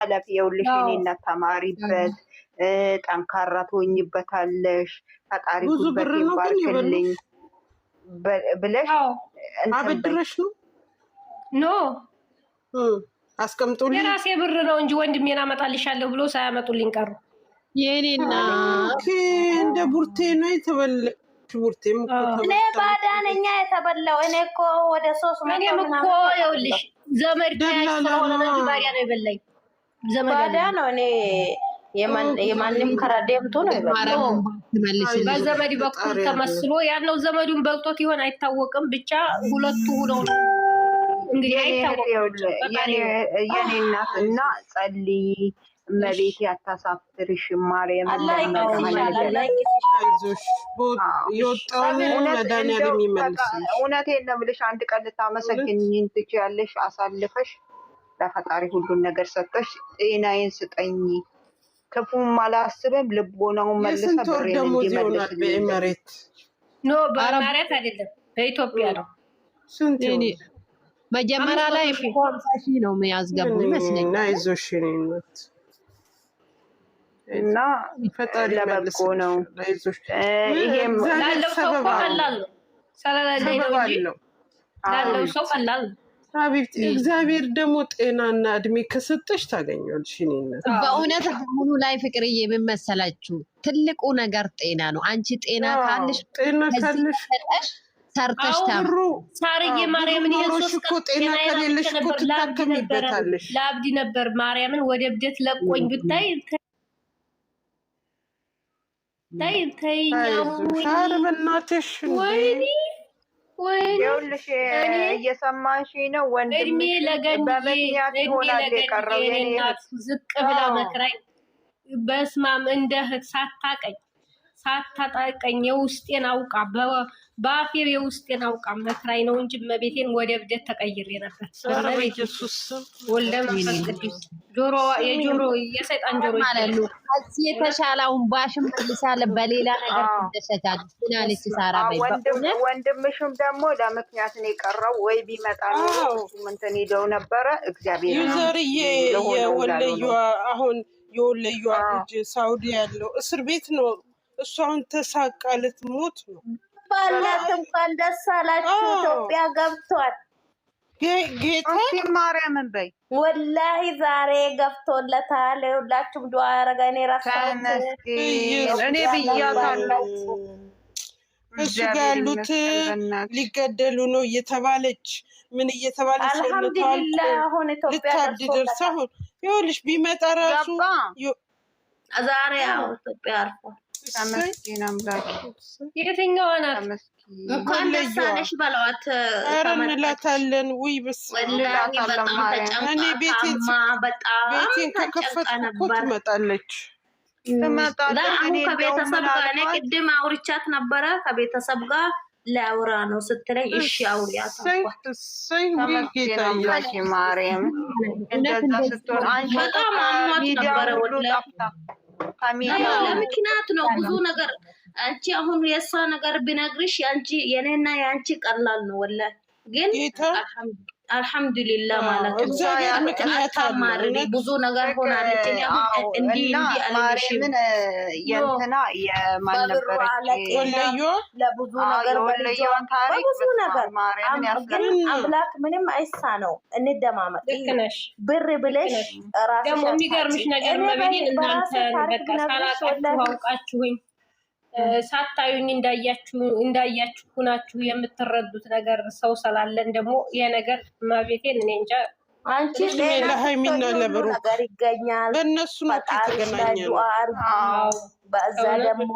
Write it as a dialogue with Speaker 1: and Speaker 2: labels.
Speaker 1: አለፍ የውልሽ እኔና ተማሪበት ጠንካራ ትሆኝበታለሽ ፈጣሪ ጉልበት ይባርክልኝ ብለሽ
Speaker 2: አበድረሽ ነው
Speaker 3: ኖ
Speaker 2: አስቀምጡልኝ
Speaker 3: የራሴ ብር ነው እንጂ ወንድሜን አመጣልሻለሁ ብሎ ሳያመጡልኝ ቀሩ።
Speaker 4: የኔና
Speaker 2: እንደ ቡርቴ ነው የተበላሽ ቡርቴም
Speaker 5: እኔ ባዳ ነኝ የተበላው እኔ እኮ ወደ 3
Speaker 3: እኔም እኮ ይኸውልሽ ዘመድ ስለሆነ ነው እንጂ ባዳ ነው የበላኝ ዘመድ
Speaker 5: ባዳ ነው እኔ የማንም ከራዴምቱ ነው የበላው
Speaker 3: በዘመድ በኩል ተመስሎ ያለው ዘመዱን በልቶት ይሆን አይታወቅም ብቻ ሁለቱ ነው እንግዲህ አይታወቅም
Speaker 1: የኔ እናትና ጸልይ መቤት ያታሳፍርሽ ማርያም
Speaker 5: አላህ ይቀበላል
Speaker 2: ይወጣው መዳንያለም ይመልስ
Speaker 1: እውነቴን ነው የምልሽ አንድ ቀን ልታመሰግኝኝ ትችያለሽ አሳልፈሽ ለፈጣሪ ሁሉን ነገር ሰጥተሽ ጤናዬን ስጠኝ ክፉም አላስብም ልቦናውን መልሰ ብሬን እንዲመልስ
Speaker 2: በመሬት
Speaker 3: ኖ በመሬት አይደለም በኢትዮጵያ ነው
Speaker 2: ስንት
Speaker 4: መጀመሪያ ላይ 50,000 ነው የሚያስገቡ ይመስለኛል
Speaker 2: አይዞሽ ነኝት
Speaker 1: እና ፈጣሪ ለበጎ ነው
Speaker 2: አይዞሽ
Speaker 3: ይሄም ላለው ሰው ቀላል ነው ሰላላላይ ነው እንጂ ላለው ሰው ቀላል ነው
Speaker 2: ሀቢብቲ እግዚአብሔር ደግሞ ጤናና እድሜ ከሰጠሽ ታገኛለሽ እኔነት
Speaker 4: በእውነት ሁሉ ላይ ፍቅርዬ ምን መሰላችሁ ትልቁ ነገር ጤና ነው አንቺ ጤና ካለሽ ሰርተሽ ታምሩ
Speaker 3: ሳርዬ ማርያምን ኢየሱስ
Speaker 2: ጤና ከሌለሽ እኮ ትታከሚበታለሽ
Speaker 3: ለአብዲ ነበር ማርያምን ወደ እብደት ለቆኝ ብታይ ታይ
Speaker 2: ሻር በእናትሽ
Speaker 3: ወይኔ
Speaker 1: ይኸውልሽ እየሰማሽ ነው ወንድም በምክንያት ይሆናል የቀረው የኔ
Speaker 3: ዝቅ ብላ መክራኝ በስማም እንደ እህት ሳታጣቀኝ የውስጤን አውቃ በአፌር የውስጤን አውቃ መክራኝ ነው እንጂ መቤቴን ወደ እብደት ተቀይሬ ነበር
Speaker 2: በኢየሱስ
Speaker 3: ወልደ መንፈስ ቅዱስ ጆሮ የጆሮ የሰይጣን ጆሮ
Speaker 4: ይላሉ እዚህ የተሻለውን ባሽም ትልሳለ በሌላ ነገር ትደሰታለች ምናለች ሳራ
Speaker 1: ወንድምሽም ደግሞ ለምክንያት ነው የቀረው ወይ ቢመጣ ነው እንትን ይለው ነበረ እግዚአብሔር
Speaker 2: ዩዘርዬ የወለዩ አሁን የወለዩ ልጅ ሳውዲ ያለው እስር ቤት ነው እሷን ተሳቃለት ሞት ነው
Speaker 5: ባላት እንኳን ደስ አላችሁ ኢትዮጵያ ገብቷል
Speaker 2: ጌታ
Speaker 1: ማርያምን በይ
Speaker 5: ወላሂ ዛሬ ገብቶለታል ሁላችሁም ዱአ ያረጋኔ ራሳችሁ
Speaker 1: እኔ ብያታለሁ
Speaker 2: እሱ ጋር ያሉት ሊገደሉ ነው እየተባለች ምን እየተባለች
Speaker 5: አልহামዱሊላህ አሁን ኢትዮጵያ
Speaker 2: ደርሰው ይኸውልሽ ቢመጣ ራሱ
Speaker 5: ዛሬ ያው ኢትዮጵያ አርፏል
Speaker 1: ተመስገን አምላክ
Speaker 3: የትኛው ናት
Speaker 5: እንኳን ደስ አለሽ በሏት
Speaker 2: እንላታለን ወይ በስመላታ እኔ ቤቴን ከከፈትኩ ትመጣለች
Speaker 5: አሁን ከቤተሰብ ጋር እኔ ቅድም አውርቻት ነበረ ከቤተሰብ ጋር ላውራ ነው ስትለኝ እሺ አውሪያት
Speaker 1: ተመስገን ማርያም እንደዛ ስትሆን አንቺ
Speaker 5: በጣም አሟት ነበረ ወላሂ ለምክንያት ነው ብዙ ነገር አንቺ አሁን የሷ ነገር ቢነግርሽ ያንቺ የኔና ያንቺ ቀላል ነው ወላሂ ግን አልহামዱሊላህ ማለት ነው
Speaker 2: እግዚአብሔር ምክንያት
Speaker 5: አማርኝ ብዙ ነገር ሆናለች እንዲ አለሽም
Speaker 1: የእንትና የማን ነበረች
Speaker 2: ወለዩ
Speaker 5: ለብዙ ነገር
Speaker 1: ወለዩን ታሪክ
Speaker 5: ብዙ ነገር አምላክ ምንም አይሳ ነው እንደማመጥ ብር ብለሽ ራስሽ
Speaker 3: ደግሞ የሚገርምሽ ነገር መቤቴን እናንተ በቃ ሳላቃችሁ አውቃችሁኝ ሳታዩኝ እንዳያችሁ ሁናችሁ የምትረዱት ነገር ሰው ስላለን ደግሞ የነገር ማቤቴን እኔ እንጃ
Speaker 5: አንቺ
Speaker 2: ለሃይሚና ለብሩ
Speaker 5: ነገር ይገኛል
Speaker 2: በእነሱ ነው የተገናኘው
Speaker 5: በዛ ደግሞ